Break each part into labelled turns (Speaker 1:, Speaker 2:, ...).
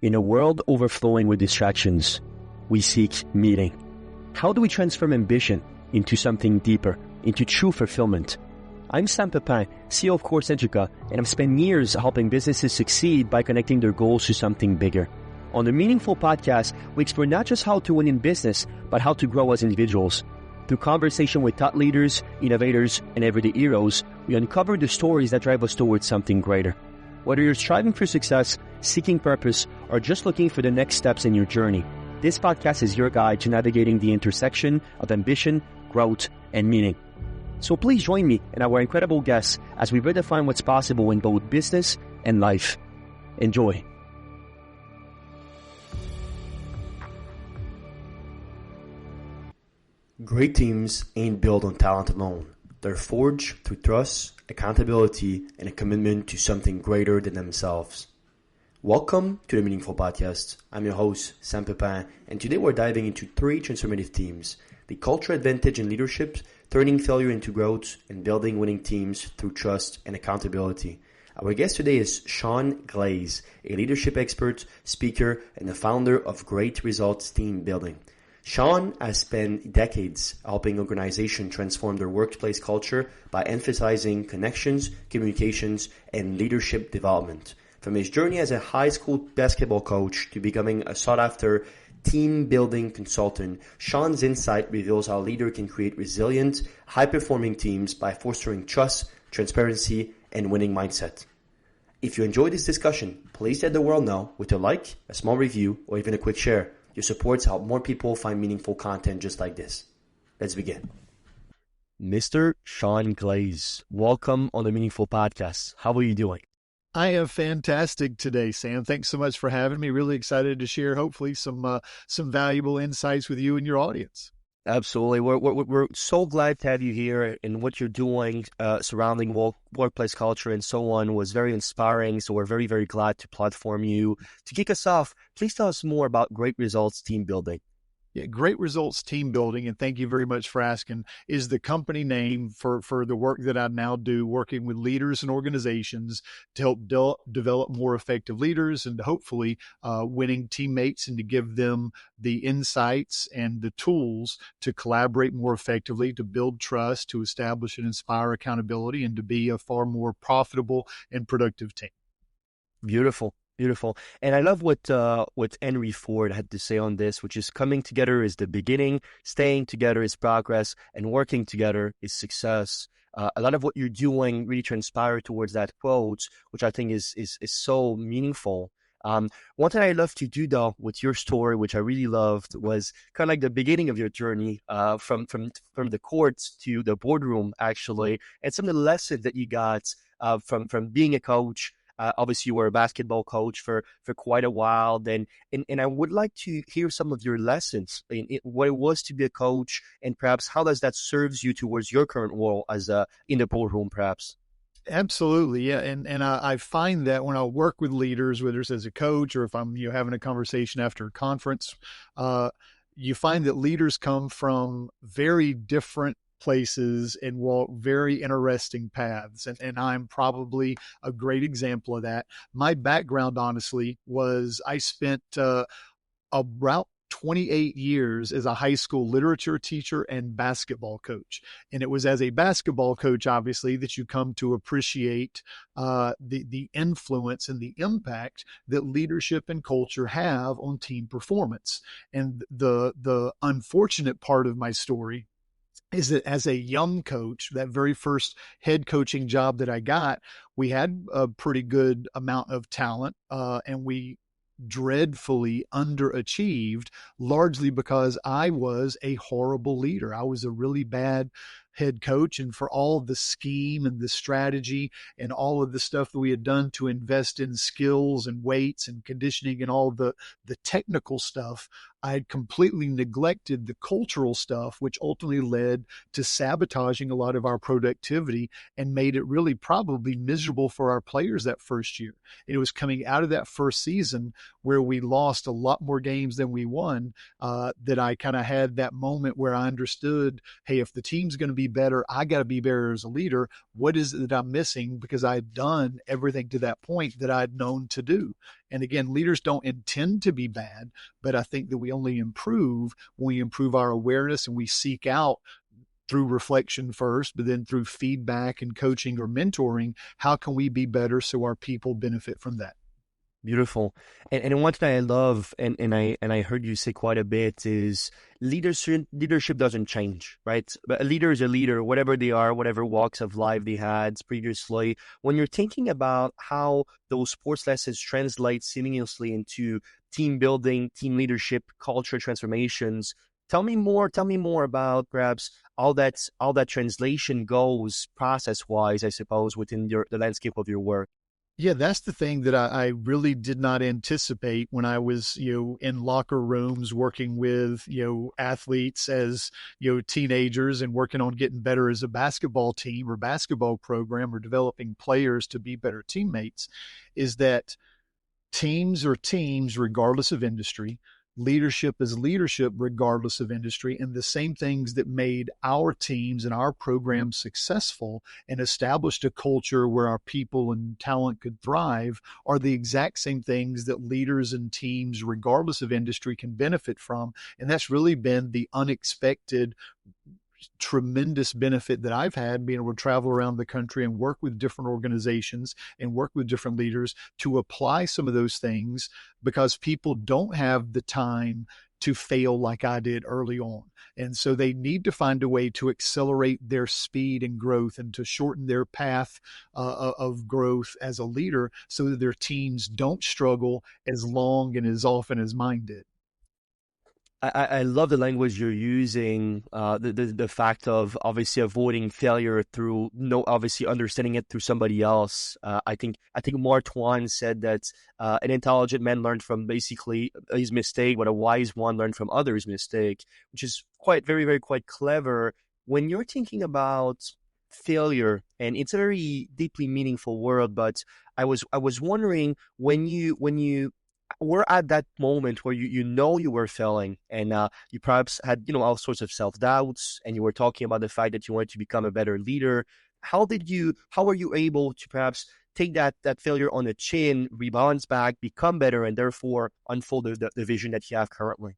Speaker 1: In a world overflowing with distractions, we seek meaning. How do we transform ambition into something deeper, into true fulfillment? I'm Sam Pepin, CEO of Course Educa, and I've spent years helping businesses succeed by connecting their goals to something bigger. On the Meaningful Podcast, we explore not just how to win in business, but how to grow as individuals. Through conversation with thought leaders, innovators, and everyday heroes, we uncover the stories that drive us towards something greater. Whether you're striving for success, seeking purpose, or just looking for the next steps in your journey, this podcast is your guide to navigating the intersection of ambition, growth, and meaning. So please join me and our incredible guests as we redefine what's possible in both business and life. Enjoy.
Speaker 2: Great teams ain't built on talent alone. They're forged through trust, accountability, and a commitment to something greater than themselves. Welcome to the Meaningful Podcast. I'm your host, Sam Pepin, and today we're diving into 3 transformative themes: the cultural advantage in leadership, turning failure into growth, and building winning teams through trust and accountability. Our guest today is Sean Glaze, a leadership expert, speaker, and the founder of Great Results Team Building. Sean has spent decades helping organizations transform their workplace culture by emphasizing connections, communications, and leadership development. From his journey as a high school basketball coach to becoming a sought-after team-building consultant, Sean's insight reveals how a leader can create resilient, high-performing teams by fostering trust, transparency, and winning mindset. If you enjoyed this discussion, please let the world know with a like, a small review, or even a quick share. Your supports help more people find meaningful content just like this. Let's begin. Mr. Sean Glaze, welcome on the Meaningful Podcast. How are you doing?
Speaker 3: I am fantastic today, Sam. Thanks so much for having me. Really excited to share, hopefully, some valuable insights with you and your audience.
Speaker 1: Absolutely. We're so glad to have you here, and what you're doing surrounding workplace culture and so on was very inspiring. So we're very, very glad to platform you. To kick us off, please tell us more about Great Results Team Building.
Speaker 3: Yeah, Great Results Team Building, and thank you very much for asking, is the company name for the work that I now do, working with leaders and organizations to help develop more effective leaders and hopefully winning teammates, and to give them the insights and the tools to collaborate more effectively, to build trust, to establish and inspire accountability, and to be a far more profitable and productive team.
Speaker 1: Beautiful. Beautiful. And I love what Henry Ford had to say on this, which is coming together is the beginning, staying together is progress, and working together is success. A lot of what you're doing really transpire towards that quote, which I think is so meaningful. One thing I love to do though with your story, which I really loved, was kind of like the beginning of your journey, from the courts to the boardroom actually, and some of the lessons that you got from being a coach. Obviously, you were a basketball coach for quite a while then, and I would like to hear some of your lessons in what it was to be a coach, and perhaps how does that serves you towards your current role as in the boardroom, perhaps.
Speaker 3: Absolutely. Yeah. And I find that when I work with leaders, whether it's as a coach or if I'm having a conversation after a conference, you find that leaders come from very different places and walk very interesting paths. And I'm probably a great example of that. My background, honestly, was I spent about 28 years as a high school literature teacher and basketball coach. And it was as a basketball coach, obviously, that you come to appreciate the influence and the impact that leadership and culture have on team performance. And the unfortunate part of my story is that as a young coach, that very first head coaching job that I got, we had a pretty good amount of talent, and we dreadfully underachieved, largely because I was a horrible leader. I was a really bad head coach, and for all of the scheme and the strategy and all of the stuff that we had done to invest in skills and weights and conditioning and all the technical stuff, I had completely neglected the cultural stuff, which ultimately led to sabotaging a lot of our productivity and made it really probably miserable for our players that first year. It was coming out of that first season where we lost a lot more games than we won, that I kind of had that moment where I understood, hey, if the team's going to be better, I got to be better as a leader. What is it that I'm missing? Because I'd done everything to that point that I'd known to do. And again, leaders don't intend to be bad, but I think that we only improve when we improve our awareness and we seek out through reflection first, but then through feedback and coaching or mentoring, how can we be better so our people benefit from that?
Speaker 1: Beautiful. And one thing I love, and I heard you say quite a bit, is leadership doesn't change, right? But a leader is a leader, whatever they are, whatever walks of life they had previously. When you're thinking about how those sports lessons translate seamlessly into team building, team leadership, culture transformations, tell me more about perhaps all that translation goes process wise, I suppose, within the landscape of your work.
Speaker 3: Yeah, that's the thing that I really did not anticipate when I was, in locker rooms working with, athletes as, teenagers and working on getting better as a basketball team or basketball program or developing players to be better teammates, is that teams are teams regardless of industry. Leadership is leadership regardless of industry. And the same things that made our teams and our programs successful and established a culture where our people and talent could thrive are the exact same things that leaders and teams, regardless of industry, can benefit from. And that's really been the unexpected tremendous benefit that I've had being able to travel around the country and work with different organizations and work with different leaders to apply some of those things, because people don't have the time to fail like I did early on. And so they need to find a way to accelerate their speed and growth and to shorten their path of growth as a leader so that their teams don't struggle as long and as often as mine did.
Speaker 1: I love the language you're using, the fact of obviously avoiding failure through obviously understanding it through somebody else. I think Mark Twain said that an intelligent man learned from basically his mistake, but a wise one learned from others' mistake, which is quite very very quite clever when you're thinking about failure, and it's a very deeply meaningful word. But I was wondering when you were at that moment where you were failing, and you perhaps had all sorts of self-doubts, and you were talking about the fact that you wanted to become a better leader. How were you able to perhaps take that failure on the chin, rebalance back, become better, and therefore unfold the vision that you have currently?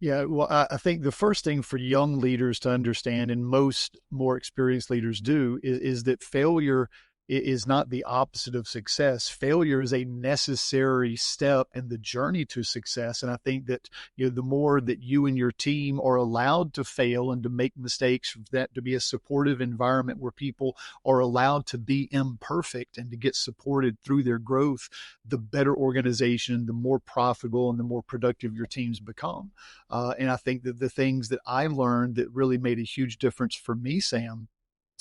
Speaker 3: Yeah, well, I think the first thing for young leaders to understand, and most more experienced leaders do, is that failure is not the opposite of success. Failure is a necessary step in the journey to success. And I think that the more that you and your team are allowed to fail and to make mistakes, for that to be a supportive environment where people are allowed to be imperfect and to get supported through their growth, the better organization, the more profitable and the more productive your teams become. And I think that the things that I learned that really made a huge difference for me, Sam,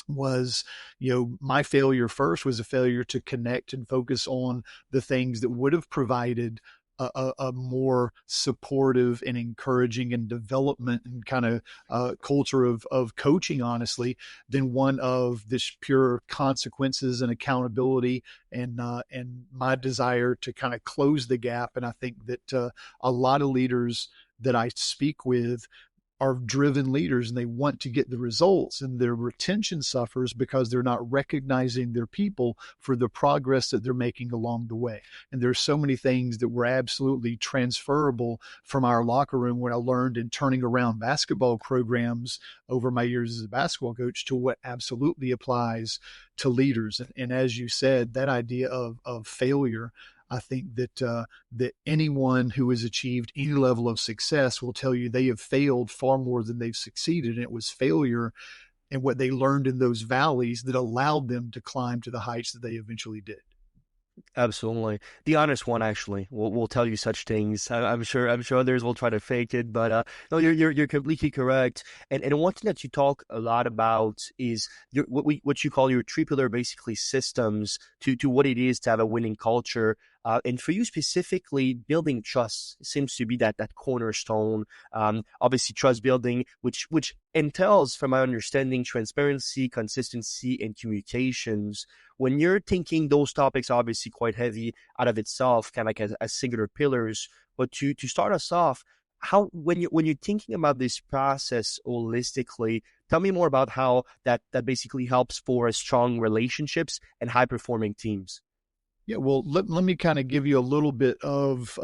Speaker 3: was, my failure first was a failure to connect and focus on the things that would have provided a more supportive and encouraging and development and kind of culture of coaching, honestly, than one of this pure consequences and accountability and my desire to kind of close the gap. And I think that a lot of leaders that I speak with are driven leaders and they want to get the results, and their retention suffers because they're not recognizing their people for the progress that they're making along the way. And there's so many things that were absolutely transferable from our locker room, when I learned in turning around basketball programs over my years as a basketball coach, to what absolutely applies to leaders. And as you said, that idea of failure, I think that anyone who has achieved any level of success will tell you they have failed far more than they've succeeded. And it was failure and what they learned in those valleys that allowed them to climb to the heights that they eventually did.
Speaker 1: Absolutely. The honest one actually will tell you such things. I'm sure others will try to fake it, but no, you're completely correct. And one thing that you talk a lot about is what you call your three pillar basically systems to what it is to have a winning culture. And for you specifically, building trust seems to be that cornerstone. Obviously, trust building, which entails, from my understanding, transparency, consistency, and communications. When you're thinking those topics, obviously quite heavy out of itself, kind of like as singular pillars. But to start us off, how when you're thinking about this process holistically, tell me more about how that basically helps for strong relationships and high performing teams.
Speaker 3: Yeah, well, let me kind of give you a little bit of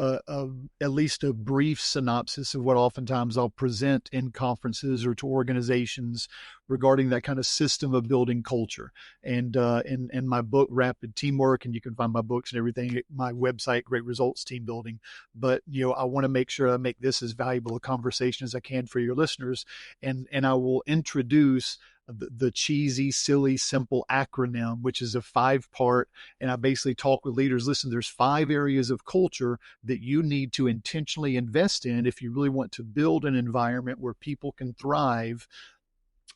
Speaker 3: at least a brief synopsis of what oftentimes I'll present in conferences or to organizations regarding that kind of system of building culture. And in my book, Rapid Teamwork, and you can find my books and everything at my website, Great Results Team Building. But I want to make sure I make this as valuable a conversation as I can for your listeners, and I will introduce the cheesy, silly, simple acronym, which is a 5-part. And I basically talk with leaders. Listen, there's 5 areas of culture that you need to intentionally invest in if you really want to build an environment where people can thrive.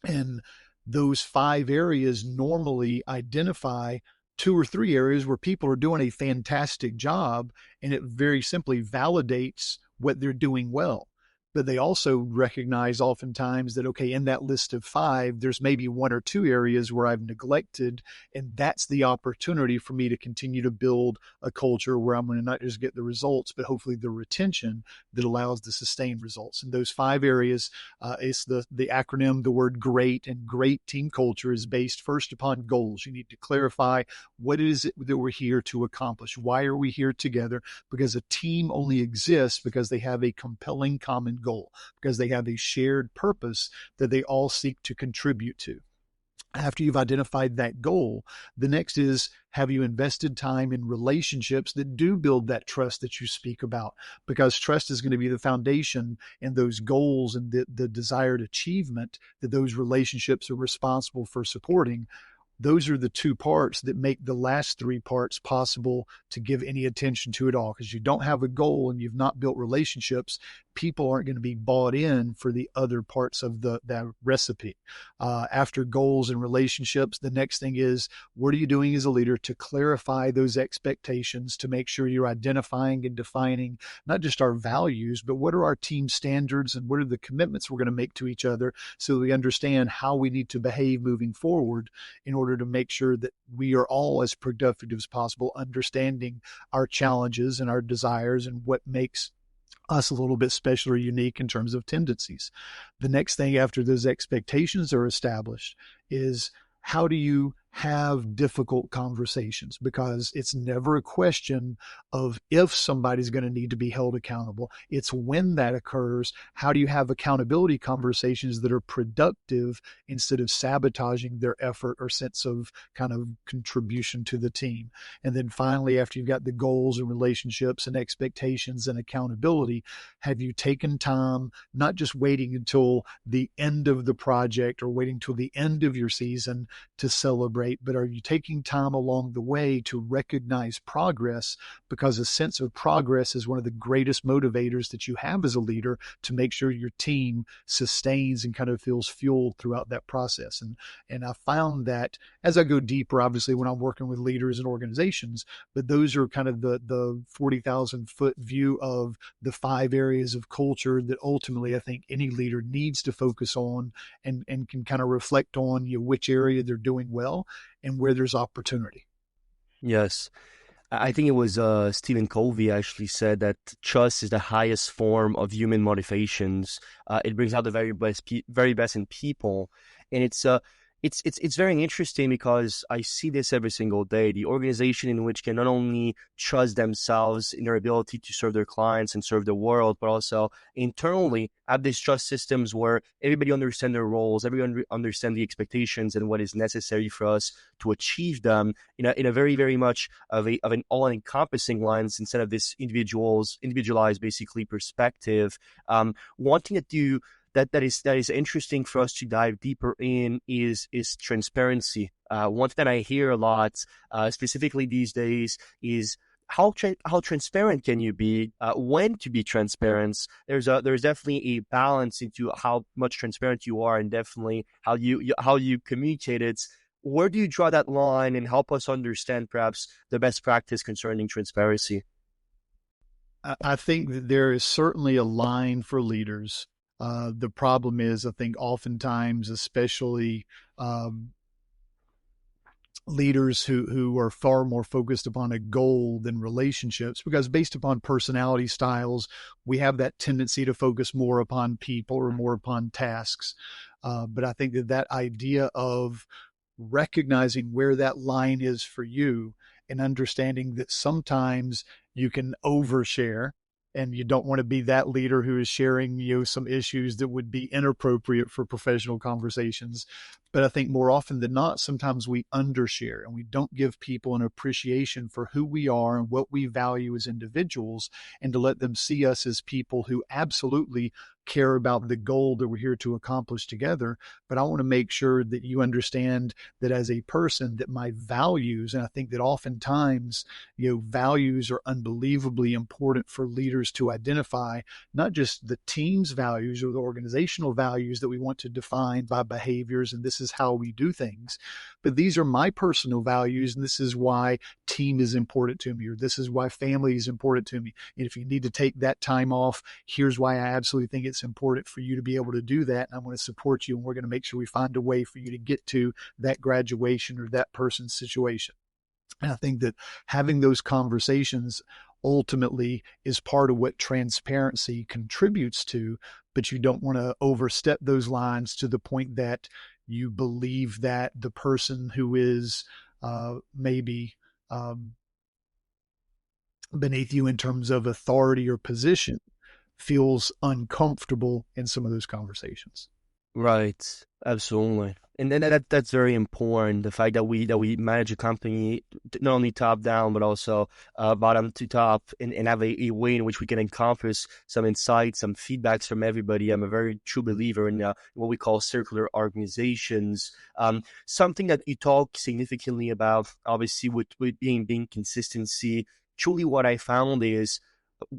Speaker 3: And those 5 areas normally identify 2 or 3 areas where people are doing a fantastic job, and it very simply validates what they're doing well. But they also recognize oftentimes that, okay, in that list of 5, there's maybe 1 or 2 areas where I've neglected, and that's the opportunity for me to continue to build a culture where I'm going to not just get the results, but hopefully the retention that allows the sustained results. And those 5 areas is the acronym, the word great, and great team culture is based first upon goals. You need to clarify what is it that we're here to accomplish? Why are we here together? Because a team only exists because they have a compelling common goal, because they have a shared purpose that they all seek to contribute to. After you've identified that goal, the next is, have you invested time in relationships that do build that trust that you speak about? Because trust is going to be the foundation, and those goals and the desired achievement that those relationships are responsible for supporting. Those are the 2 parts that make the last 3 parts possible to give any attention to at all. Because you don't have a goal and you've not built relationships, people aren't going to be bought in for the other parts of that recipe. After goals and relationships, the next thing is, what are you doing as a leader to clarify those expectations, to make sure you're identifying and defining not just our values, but what are our team standards and what are the commitments we're going to make to each other, so we understand how we need to behave moving forward in order to make sure that we are all as productive as possible, understanding our challenges and our desires and what makes us a little bit special or unique in terms of tendencies. The next thing after those expectations are established is, how do you have difficult conversations? Because it's never a question of if somebody's going to need to be held accountable. It's when that occurs. How do you have accountability conversations that are productive instead of sabotaging their effort or sense of kind of contribution to the team? And then finally, after you've got the goals and relationships and expectations and accountability, have you taken time, not just waiting until the end of the project or waiting till the end of your season to celebrate, but are you taking time along the way to recognize progress? Because a sense of progress is one of the greatest motivators that you have as a leader to make sure your team sustains and kind of feels fueled throughout that process. And I found that as I go deeper, obviously when I'm working with leaders and organizations, but those are kind of the 40,000 foot view of the 5 areas of culture that ultimately I think any leader needs to focus on, and can kind of reflect on which area they're doing well and where there's opportunity.
Speaker 1: Yes. I think it was Stephen Covey actually said that trust is the highest form of human motivations. It brings out the very best in people, and it's very interesting because I see this every single day. The organization in which can not only trust themselves in their ability to serve their clients and serve the world, but also internally have these trust systems where everybody understands their roles, everyone understands the expectations and what is necessary for us to achieve them in a very, very much of an all-encompassing lens instead of this individualized basically perspective. One thing that is interesting for us to dive deeper in is transparency. One thing that I hear a lot, specifically these days, is how transparent can you be? When to be transparent? There's definitely a balance into how much transparent you are, and definitely how you communicate it. Where do you draw that line, and help us understand perhaps the best practice concerning transparency?
Speaker 3: I think that there is certainly a line for leaders. The problem is, I think oftentimes, especially leaders who are far more focused upon a goal than relationships, because based upon personality styles, we have that tendency to focus more upon people or more upon tasks. But I think that idea of recognizing where that line is for you and understanding that sometimes you can overshare and you don't want to be that leader who is sharing, some issues that would be inappropriate for professional conversations. But I think more often than not, sometimes we undershare and we don't give people an appreciation for who we are and what we value as individuals, and to let them see us as people who absolutely care about the goal that we're here to accomplish together. But I want to make sure that you understand that as a person, that my values, and I think that oftentimes, values are unbelievably important for leaders to identify, not just the team's values or the organizational values that we want to define by behaviors, and this is how we do things, but these are my personal values, and this is why team is important to me, or this is why family is important to me. And if you need to take that time off, here's why I absolutely think it's important for you to be able to do that. And I'm going to support you, and we're going to make sure we find a way for you to get to that graduation or that person's situation. And I think that having those conversations ultimately is part of what transparency contributes to, but you don't want to overstep those lines to the point that you believe that the person who is maybe beneath you in terms of authority or position feels uncomfortable in some of those conversations.
Speaker 1: Right, absolutely, and then that's very important. The fact that we manage a company not only top down but also bottom to top, and have a way in which we can encompass some insights, some feedbacks from everybody. I'm a very true believer in what we call circular organizations. Something that you talk significantly about, obviously, with being consistency. Truly, what I found is,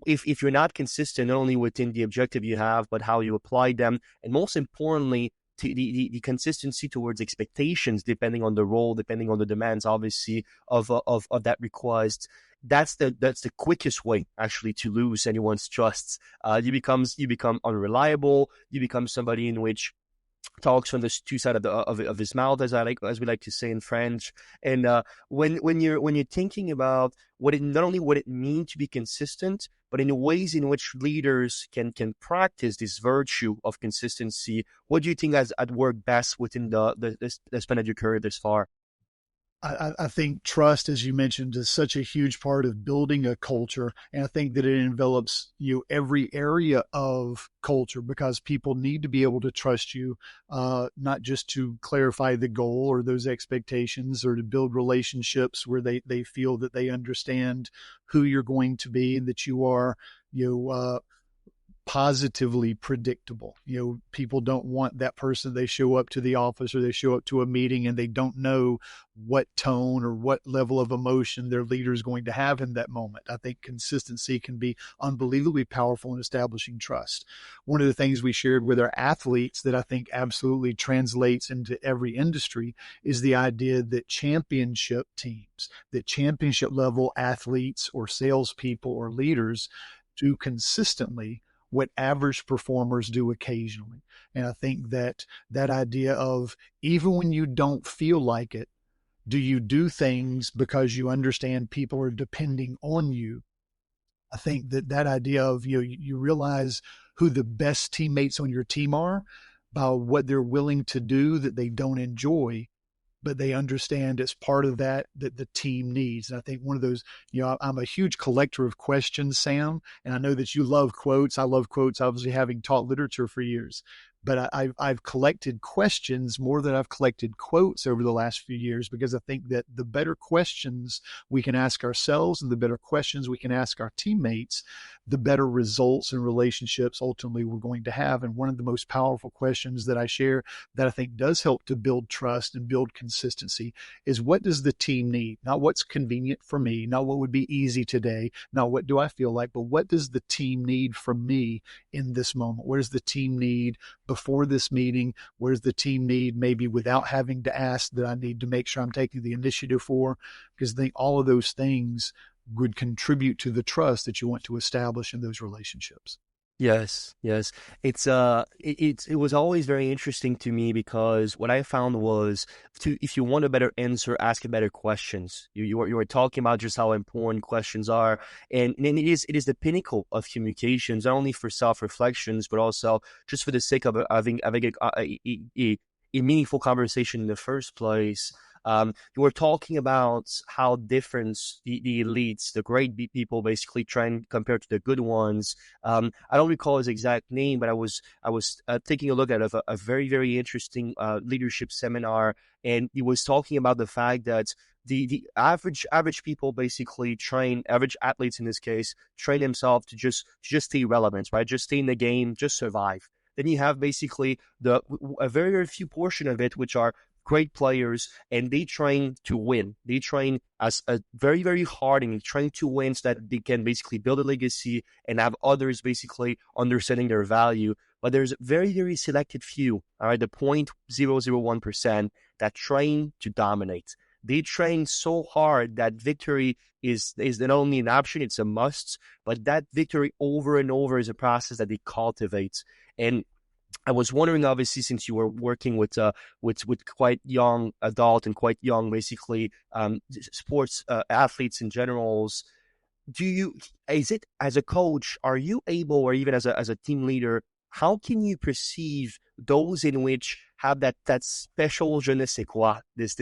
Speaker 1: if you're not consistent, not only within the objective you have, but how you apply them, and most importantly, to the consistency towards expectations, depending on the role, depending on the demands, obviously, of that request. That's the quickest way, actually, to lose anyone's trust. You become unreliable. You become somebody in which talks from the two sides of his mouth, as we like to say in French. And when you're thinking about not only what it means to be consistent, but in the ways in which leaders can practice this virtue of consistency, what do you think has worked best within the span of your career this far?
Speaker 3: I think trust, as you mentioned, is such a huge part of building a culture. And I think that it envelops every area of culture, because people need to be able to trust you, not just to clarify the goal or those expectations, or to build relationships where they feel that they understand who you're going to be, and that you are, positively predictable. People don't want that person, they show up to the office or they show up to a meeting and they don't know what tone or what level of emotion their leader is going to have in that moment. I think consistency can be unbelievably powerful in establishing trust. One of the things we shared with our athletes that I think absolutely translates into every industry is the idea that championship teams, that championship level athletes or salespeople or leaders do consistently what average performers do occasionally. And I think that idea of, even when you don't feel like it, do you do things because you understand people are depending on you? I think that idea of, you realize who the best teammates on your team are by what they're willing to do that they don't enjoy, but they understand it's part of that the team needs. And I think one of those, I'm a huge collector of questions, Sam, and I know that you love quotes. I love quotes, obviously, having taught literature for years. But I've collected questions more than I've collected quotes over the last few years, because I think that the better questions we can ask ourselves and the better questions we can ask our teammates, the better results and relationships ultimately we're going to have. And one of the most powerful questions that I share that I think does help to build trust and build consistency is, what does the team need? Not what's convenient for me, not what would be easy today, not what do I feel like, but what does the team need from me in this moment? What does the team need before this meeting? Where's the team need, maybe without having to ask, that I need to make sure I'm taking the initiative for? Because I think all of those things would contribute to the trust that you want to establish in those relationships.
Speaker 1: Yes. It was always very interesting to me, because what I found was, if you want a better answer, ask better questions. You were talking about just how important questions are, and it is the pinnacle of communications, not only for self-reflections, but also just for the sake of having a meaningful conversation in the first place. You were talking about how different the elites, the great people, basically train compared to the good ones. I don't recall his exact name, but I was taking a look at a very, very interesting leadership seminar, and he was talking about the fact that the average people basically train, average athletes in this case, train themselves to just stay relevant, right? Just stay in the game, just survive. Then you have basically a very, very few portion of it, which are great players, and they train to win. They train as a very, very hard and train to win so that they can basically build a legacy and have others basically understanding their value. But there's very, very selected few, all right, the 0.001% that train to dominate. They train so hard that victory is not only an option, it's a must, but that victory over and over is a process that they cultivate. And I was wondering, obviously, since you were working with quite young adult and quite young, basically, sports athletes in generals, is it, as a coach, are you able, or even as a team leader, how can you perceive those in which have that special je ne sais quoi, this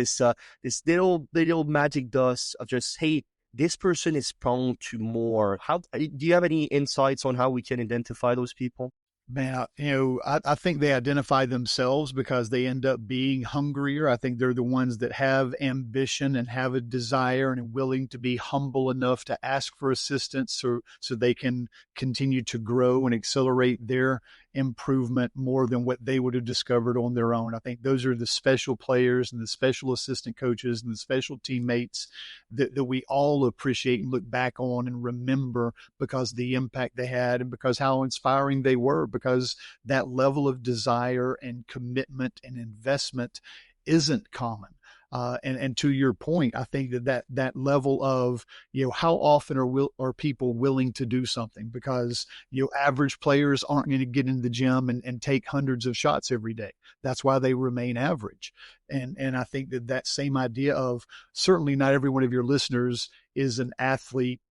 Speaker 1: little magic dust of just, hey, this person is prone to more? How do you have any insights on how we can identify those people?
Speaker 3: Man, I think they identify themselves because they end up being hungrier. I think they're the ones that have ambition and have a desire and are willing to be humble enough to ask for assistance so they can continue to grow and accelerate their improvement more than what they would have discovered on their own. I think those are the special players and the special assistant coaches and the special teammates that we all appreciate and look back on and remember because of the impact they had and because how inspiring they were, because that level of desire and commitment and investment isn't common. And to your point, I think that level of, how often are people willing to do something? Because, average players aren't going to get in the gym and take hundreds of shots every day. That's why they remain average. And I think that same idea of, certainly not every one of your listeners is an athlete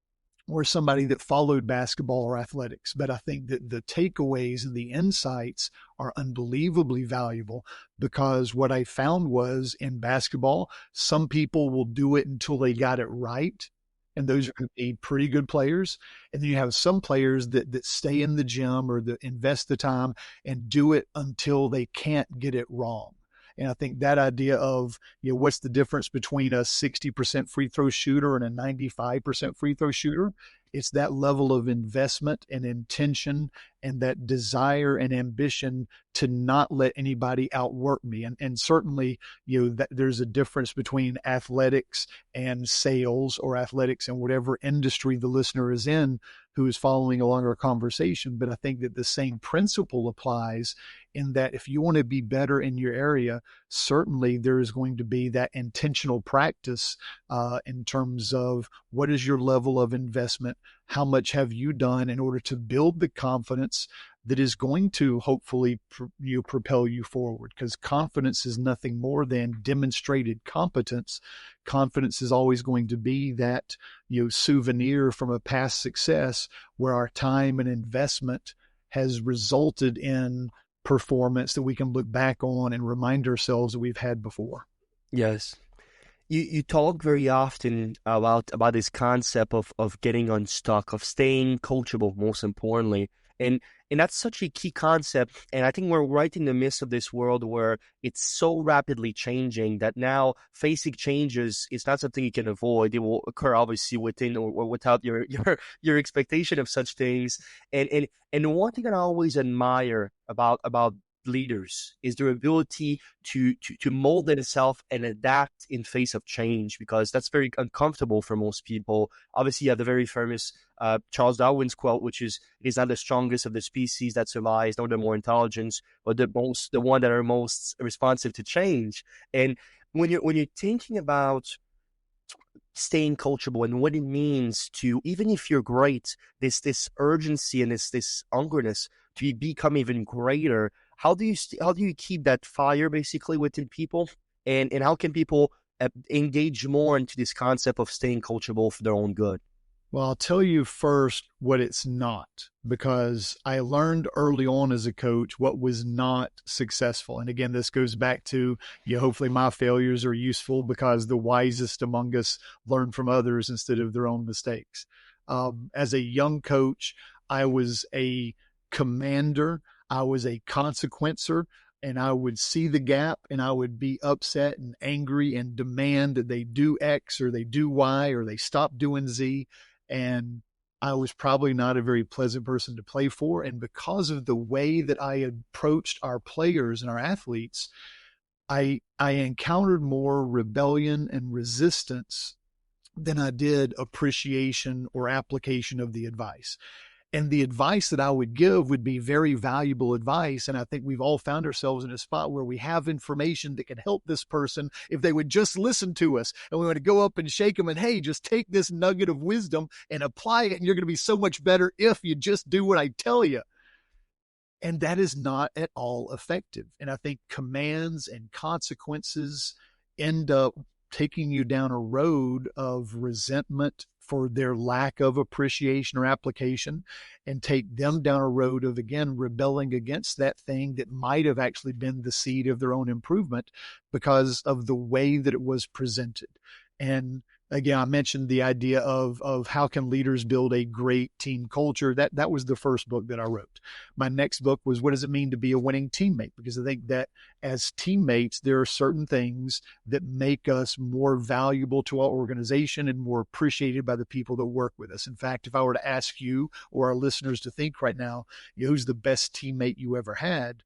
Speaker 3: or somebody that followed basketball or athletics. But I think that the takeaways and the insights are unbelievably valuable, because what I found was, in basketball, some people will do it until they got it right. And those are going to be pretty good players. And then you have some players that stay in the gym or that invest the time and do it until they can't get it wrong. And I think that idea of, what's the difference between a 60% free throw shooter and a 95% free throw shooter? It's that level of investment and intention and that desire and ambition to not let anybody outwork me. And certainly, that there's a difference between athletics and sales, or athletics and whatever industry the listener is in who is following along our conversation. But I think that the same principle applies, in that if you want to be better in your area, certainly there is going to be that intentional practice in terms of, what is your level of investment? How much have you done in order to build the confidence that is going to hopefully propel you forward? Because confidence is nothing more than demonstrated competence. Confidence is always going to be that, souvenir from a past success where our time and investment has resulted in performance that we can look back on and remind ourselves that we've had before.
Speaker 1: Yes. You talk very often about this concept of getting unstuck, of staying coachable, most importantly. And that's such a key concept. And I think we're right in the midst of this world where it's so rapidly changing that now facing changes is not something you can avoid. It will occur obviously within or without your expectation of such things. And one thing that I always admire about leaders is their ability to mold themselves and adapt in face of change, because that's very uncomfortable for most people. Obviously, you have the very famous Charles Darwin's quote, which is, "It is not the strongest of the species that survives, nor the more intelligent, but the one that are most responsive to change." And when you're thinking about staying coachable and what it means to, even if you're great, this urgency and this hungerness to become even greater, how do you keep that fire basically within people, and how can people engage more into this concept of staying coachable for their own good?
Speaker 3: Well, I'll tell you first what it's not, because I learned early on as a coach what was not successful. And again, this goes back to, hopefully my failures are useful because the wisest among us learn from others instead of their own mistakes. As a young coach, I was a commander, I was a consequencer, and I would see the gap and I would be upset and angry and demand that they do X or they do Y or they stop doing Z. And I was probably not a very pleasant person to play for. And because of the way that I approached our players and our athletes, I encountered more rebellion and resistance than I did appreciation or application of the advice. And the advice that I would give would be very valuable advice. And I think we've all found ourselves in a spot where we have information that can help this person if they would just listen to us. And we want to go up and shake them and, hey, just take this nugget of wisdom and apply it. And you're going to be so much better if you just do what I tell you. And that is not at all effective. And I think commands and consequences end up taking you down a road of resentment for their lack of appreciation or application, and take them down a road of, again, rebelling against that thing that might have actually been the seed of their own improvement because of the way that it was presented. And again, I mentioned the idea of how can leaders build a great team culture. That was the first book that I wrote. My next book was, what does it mean to be a winning teammate? Because I think that as teammates, there are certain things that make us more valuable to our organization and more appreciated by the people that work with us. In fact, if I were to ask you or our listeners to think right now, who's the best teammate you ever had?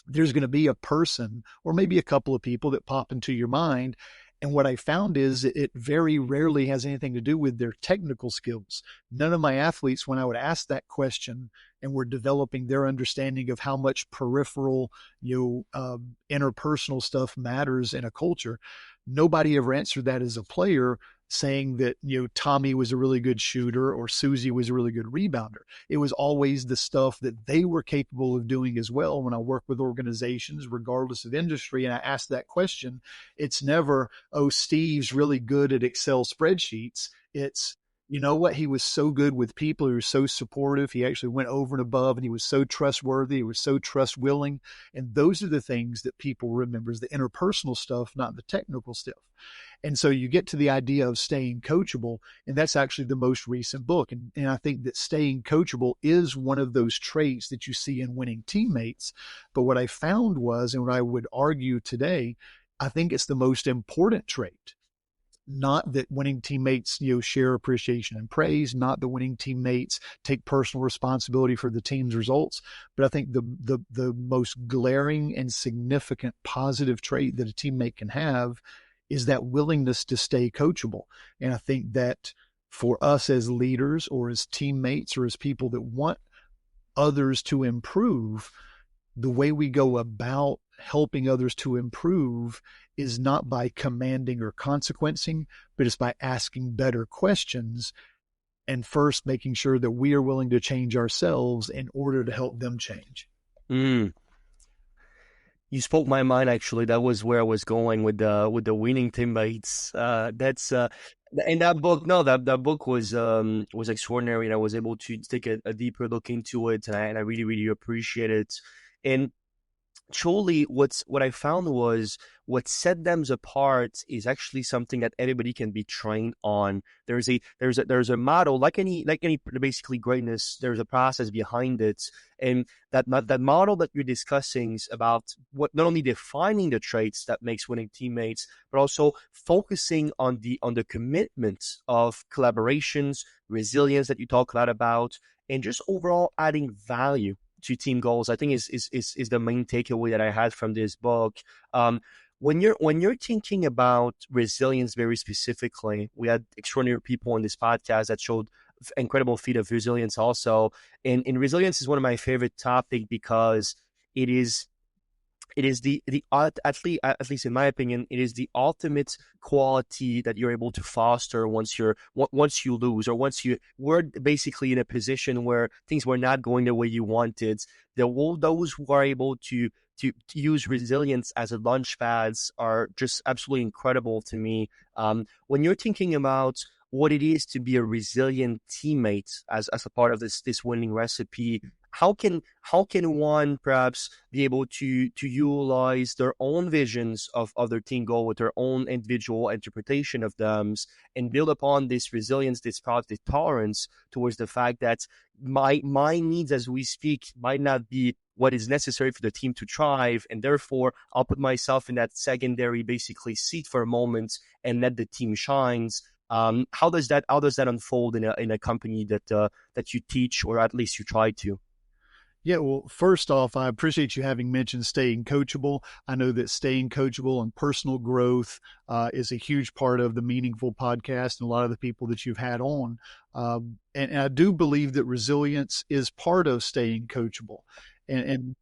Speaker 3: There's going to be a person or maybe a couple of people that pop into your mind. And what I found is it very rarely has anything to do with their technical skills. None of my athletes, when I would ask that question and we're developing their understanding of how much peripheral, interpersonal stuff matters in a culture, nobody ever answered that as a player saying that, Tommy was a really good shooter or Susie was a really good rebounder. It was always the stuff that they were capable of doing as well. When I work with organizations, regardless of industry, and I ask that question, it's never, oh, Steve's really good at Excel spreadsheets. It's, you know what? He was so good with people. He was so supportive. He actually went over and above, and he was so trustworthy. He was so trust willing. And those are the things that people remember, is the interpersonal stuff, not the technical stuff. And so you get to the idea of staying coachable, and that's actually the most recent book. And I think that staying coachable is one of those traits that you see in winning teammates. But what I found was, and what I would argue today, I think it's the most important trait. Not that winning teammates, share appreciation and praise, not that winning teammates take personal responsibility for the team's results, but I think the most glaring and significant positive trait that a teammate can have is that willingness to stay coachable. And I think that for us as leaders or as teammates or as people that want others to improve, the way we go about helping others to improve is not by commanding or consequencing, but it's by asking better questions and first making sure that we are willing to change ourselves in order to help them change.
Speaker 1: You spoke my mind, actually. That was where I was going with the winning teammates. That's in that book. No, that book was extraordinary, and I was able to take a deeper look into it, and I really, really appreciate it. And truly, what I found was what set them apart is actually something that everybody can be trained on. There's a model, like any basically greatness. There's a process behind it, and that model that you're discussing is about what not only defining the traits that makes winning teammates, but also focusing on the commitment of collaborations, resilience that you talk a lot about, and just overall adding value to team goals. I think is the main takeaway that I had from this book. When you're thinking about resilience very specifically, we had extraordinary people on this podcast that showed incredible feat of resilience also. And resilience is one of my favorite topics because it is at least in my opinion, it is the ultimate quality that you're able to foster once you lose, or once you were basically in a position where things were not going the way you wanted. Those who are able to use resilience as a launch pads are just absolutely incredible to me. When you're thinking about what it is to be a resilient teammate as a part of this winning recipe. How can one perhaps be able to utilize their own visions of their team goal with their own individual interpretation of them, and build upon this resilience, this positive tolerance towards the fact that my needs as we speak might not be what is necessary for the team to thrive, and therefore I'll put myself in that secondary basically seat for a moment and let the team shines. How does that unfold in a company that you teach, or at least you try to?
Speaker 3: Yeah, well, first off, I appreciate you having mentioned staying coachable. I know that staying coachable and personal growth is a huge part of the Meaningful podcast and a lot of the people that you've had on. And I do believe that resilience is part of staying coachable. And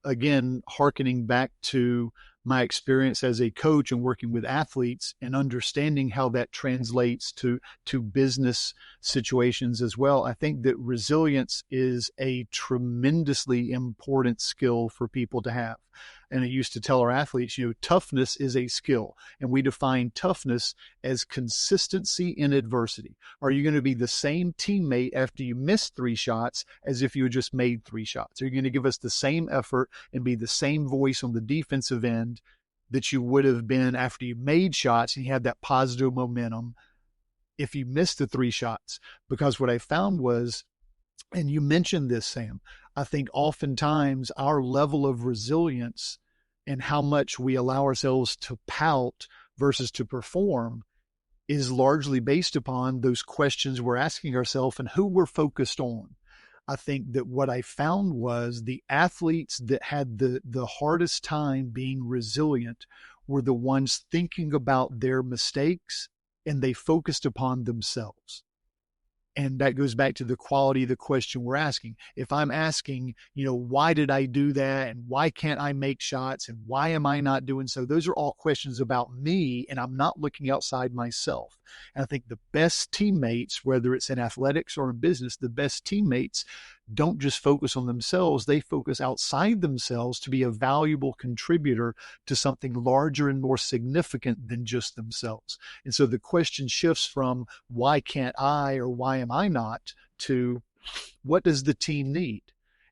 Speaker 3: again, hearkening back to my experience as a coach and working with athletes and understanding how that translates to business situations as well. I think that resilience is a tremendously important skill for people to have. And I used to tell our athletes, toughness is a skill. And we define toughness as consistency in adversity. Are you going to be the same teammate after you miss 3 shots as if you had just made 3 shots? Are you going to give us the same effort and be the same voice on the defensive end that you would have been after you made shots and you had that positive momentum if you missed the 3 shots? Because what I found was, and you mentioned this, Sam, I think oftentimes our level of resilience and how much we allow ourselves to pout versus to perform is largely based upon those questions we're asking ourselves and who we're focused on. I think that what I found was the athletes that had the hardest time being resilient were the ones thinking about their mistakes, and they focused upon themselves. And that goes back to the quality of the question we're asking. If I'm asking, why did I do that? And why can't I make shots? And why am I not doing so? Those are all questions about me, and I'm not looking outside myself. And I think the best teammates, whether it's in athletics or in business, the best teammates don't just focus on themselves. They focus outside themselves to be a valuable contributor to something larger and more significant than just themselves. And so the question shifts from why can't I, or why am I not, to what does the team need?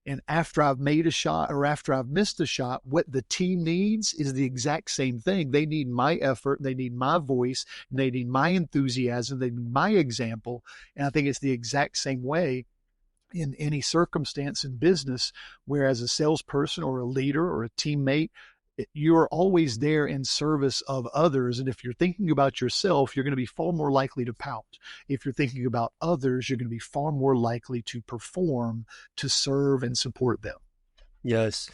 Speaker 3: And after I've made a shot or after I've missed a shot, what the team needs is the exact same thing. They need my effort, they need my voice, and they need my enthusiasm, they need my example. And I think it's the exact same way in any circumstance in business, where as a salesperson or a leader or a teammate, you're always there in service of others. And if you're thinking about yourself, you're going to be far more likely to pout. If you're thinking about others, you're going to be far more likely to perform, to serve and support them.
Speaker 1: Yes.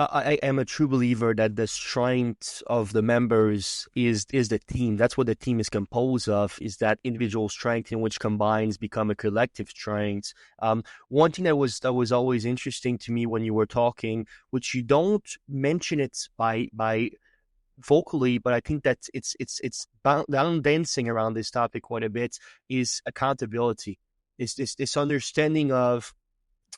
Speaker 1: I am a true believer that the strength of the members is the team. That's what the team is composed of, is that individual strength in which combines become a collective strength. One thing that was always interesting to me when you were talking, which you don't mention it by vocally, but I think that it's down dancing around this topic quite a bit, is accountability. It's this understanding of,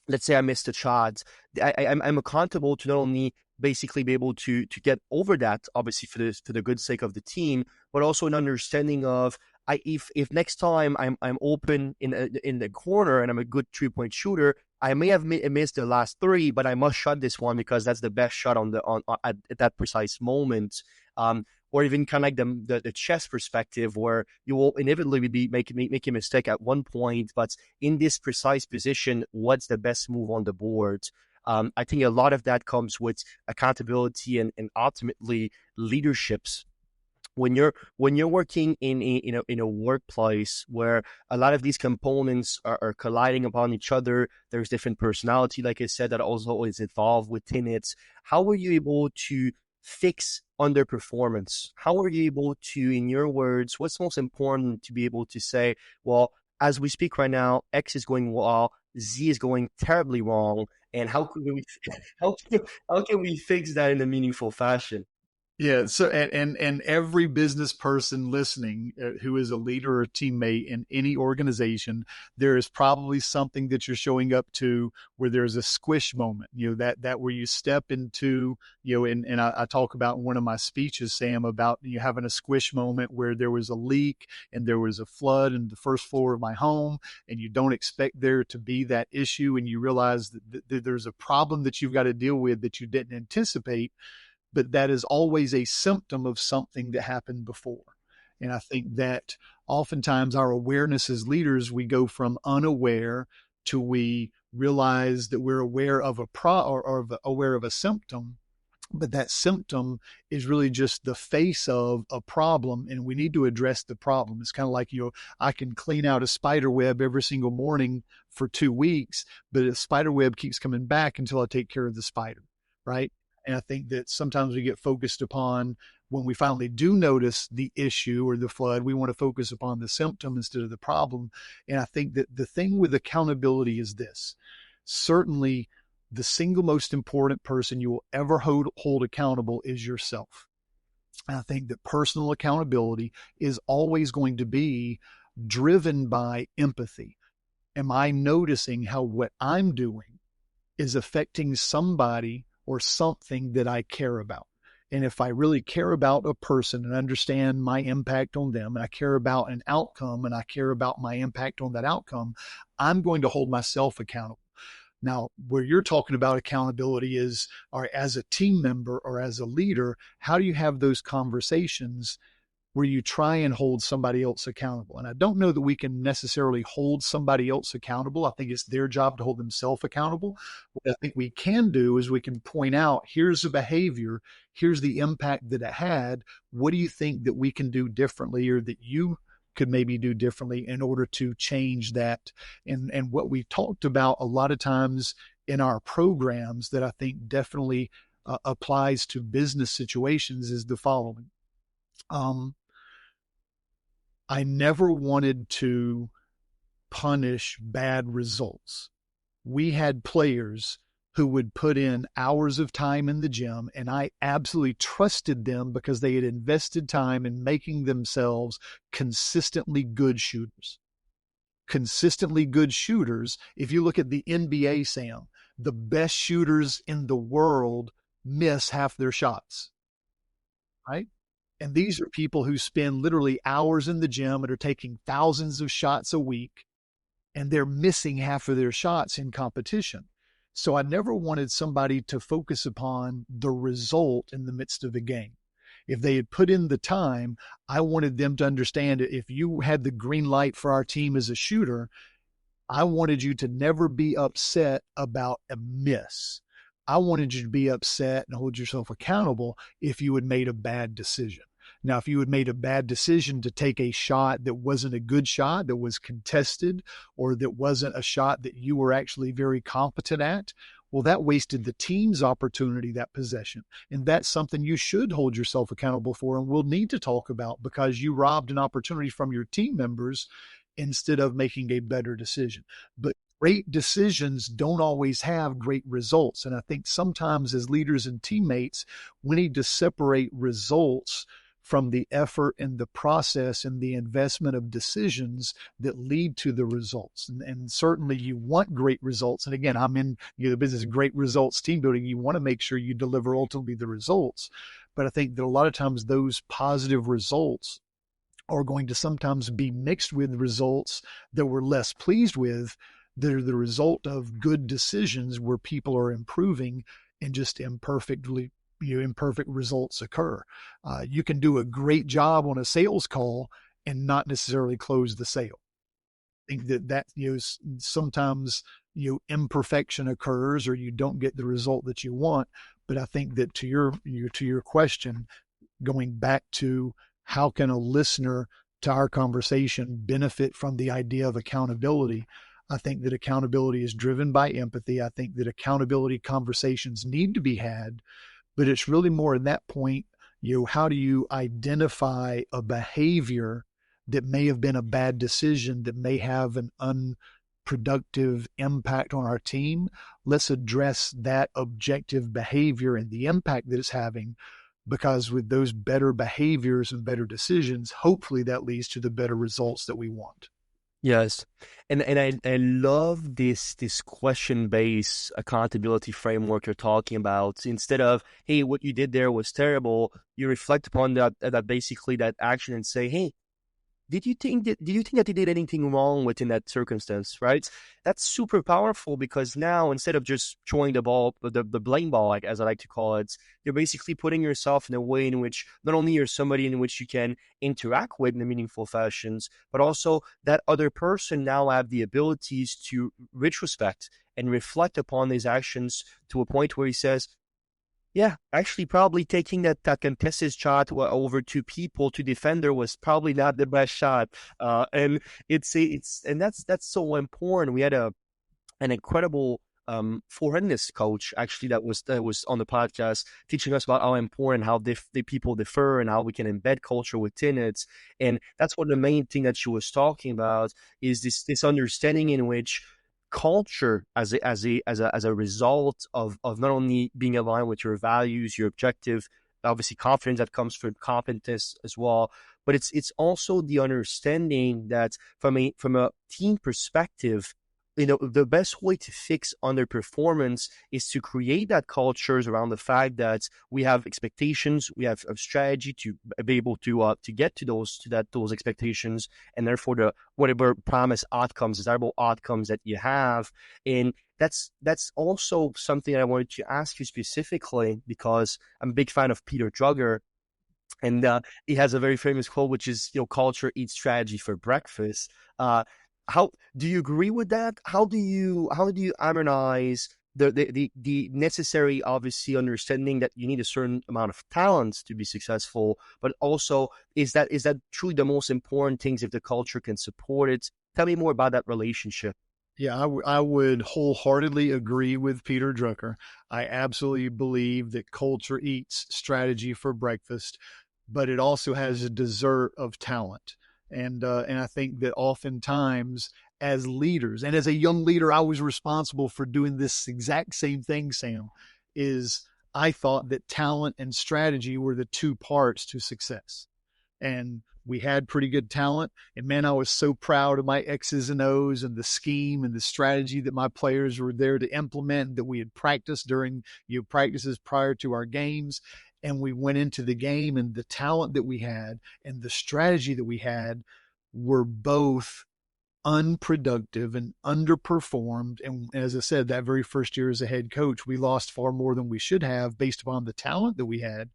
Speaker 1: let's say I missed a shot. I'm accountable to not only basically be able to get over that, obviously for the good sake of the team, but also an understanding of, if next time I'm open in the corner and I'm a good 3-point shooter, I may have missed the last 3, but I must shot this one because that's the best shot at that precise moment. Or even kind of like the chess perspective, where you will inevitably be making a mistake at one point, but in this precise position, what's the best move on the board? I think a lot of that comes with accountability and ultimately leaderships. When you're working in a workplace where a lot of these components are colliding upon each other, there's different personality, like I said, that also is involved within it. How are you able to fix underperformance? How are you able to, in your words, what's most important to be able to say, well, as we speak right now, X is going well, Z is going terribly wrong, and how can we fix that in a meaningful fashion?
Speaker 3: Yeah. So, and every business person listening who is a leader or a teammate in any organization, there is probably something that you're showing up to where there's a squish moment, that where you step into, and I talk about in one of my speeches, Sam, about you having a squish moment where there was a leak and there was a flood in the first floor of my home, and you don't expect there to be that issue. And you realize that there's a problem that you've got to deal with that you didn't anticipate, but that is always a symptom of something that happened before. And I think that oftentimes our awareness as leaders, we go from unaware to we realize that we're aware of aware of a symptom, but that symptom is really just the face of a problem, and we need to address the problem. It's kind of like, I can clean out a spider web every single morning for 2 weeks, but a spider web keeps coming back until I take care of the spider, right? And I think that sometimes we get focused upon, when we finally do notice the issue or the flood, we want to focus upon the symptom instead of the problem. And I think that the thing with accountability is this: certainly the single most important person you will ever hold accountable is yourself. And I think that personal accountability is always going to be driven by empathy. Am I noticing how what I'm doing is affecting somebody or something that I care about? And if I really care about a person and understand my impact on them, and I care about an outcome and I care about my impact on that outcome, I'm going to hold myself accountable. Now, where you're talking about accountability is, or as a team member or as a leader, how do you have those conversations where you try and hold somebody else accountable? And I don't know that we can necessarily hold somebody else accountable. I think it's their job to hold themselves accountable. What I think we can do is we can point out, here's the behavior, here's the impact that it had. What do you think that we can do differently, or that you could maybe do differently in order to change that? And what we talked about a lot of times in our programs that I think definitely applies to business situations is the following. I never wanted to punish bad results. We had players who would put in hours of time in the gym, and I absolutely trusted them because they had invested time in making themselves consistently good shooters. Consistently good shooters. If you look at the NBA, Sam, the best shooters in the world miss half their shots, right? And these are people who spend literally hours in the gym and are taking thousands of shots a week, and they're missing half of their shots in competition. So I never wanted somebody to focus upon the result in the midst of the game. If they had put in the time, I wanted them to understand that if you had the green light for our team as a shooter, I wanted you to never be upset about a miss. I wanted you to be upset and hold yourself accountable if you had made a bad decision. Now, if you had made a bad decision to take a shot that wasn't a good shot, that was contested, or that wasn't a shot that you were actually very competent at, well, that wasted the team's opportunity, that possession. And that's something you should hold yourself accountable for and will need to talk about, because you robbed an opportunity from your team members instead of making a better decision. But great decisions don't always have great results. And I think sometimes as leaders and teammates, we need to separate results from the effort and the process and the investment of decisions that lead to the results. And certainly you want great results. And again, I'm in the business of great results, team building. You want to make sure you deliver ultimately the results. But I think that a lot of times those positive results are going to sometimes be mixed with results that we're less pleased with, that are the result of good decisions where people are improving and just imperfect results occur. You can do a great job on a sales call and not necessarily close the sale. I think that sometimes imperfection occurs, or you don't get the result that you want. But I think that to your question, going back to how can a listener to our conversation benefit from the idea of accountability, I think that accountability is driven by empathy. I think that accountability conversations need to be had, but it's really more at that point, how do you identify a behavior that may have been a bad decision, that may have an unproductive impact on our team? Let's address that objective behavior and the impact that it's having. because with those better behaviors and better decisions, hopefully that leads to the better results that we want.
Speaker 1: Yes. And I love this question-based accountability framework you're talking about. Instead of, hey, what you did there was terrible, you reflect upon that basically that action and say, hey, did you think that they did anything wrong within that circumstance, right? That's super powerful because now instead of just throwing the ball, the blame ball, like as I like to call it, you're basically putting yourself in a way in which not only you're somebody in which you can interact with in a meaningful fashions, but also that other person now have the abilities to retrospect and reflect upon these actions to a point where he says, yeah, actually, probably taking that contested shot over two people to defender was probably not the best shot. And that's so important. We had an incredible forehandness coach actually that was on the podcast teaching us about how important how the people differ and how we can embed culture within it. And that's what the main thing that she was talking about is this understanding in which culture as a result of not only being aligned with your values, your objective, obviously confidence that comes from competence as well, but it's also the understanding that from a team perspective, the best way to fix underperformance is to create that cultures around the fact that we have expectations, we have a strategy to be able to get to those expectations, and therefore the whatever promised outcomes, desirable outcomes that you have. And that's also something I wanted to ask you specifically because I'm a big fan of Peter Drucker. And he has a very famous quote, which is, culture eats strategy for breakfast. How do you agree with that? How do you harmonize the necessary, obviously, understanding that you need a certain amount of talents to be successful, but also is that truly the most important things if the culture can support it? Tell me more about that relationship.
Speaker 3: Yeah, I would wholeheartedly agree with Peter Drucker. I absolutely believe that culture eats strategy for breakfast, but it also has a dessert of talent. And I think that oftentimes as leaders, and as a young leader, I was responsible for doing this exact same thing, Sam, is I thought that talent and strategy were the two parts to success. And we had pretty good talent. And man, I was so proud of my X's and O's and the scheme and the strategy that my players were there to implement, that we had practiced during practices prior to our games. And we went into the game, and the talent that we had and the strategy that we had were both unproductive and underperformed. And as I said, that very first year as a head coach, we lost far more than we should have based upon the talent that we had,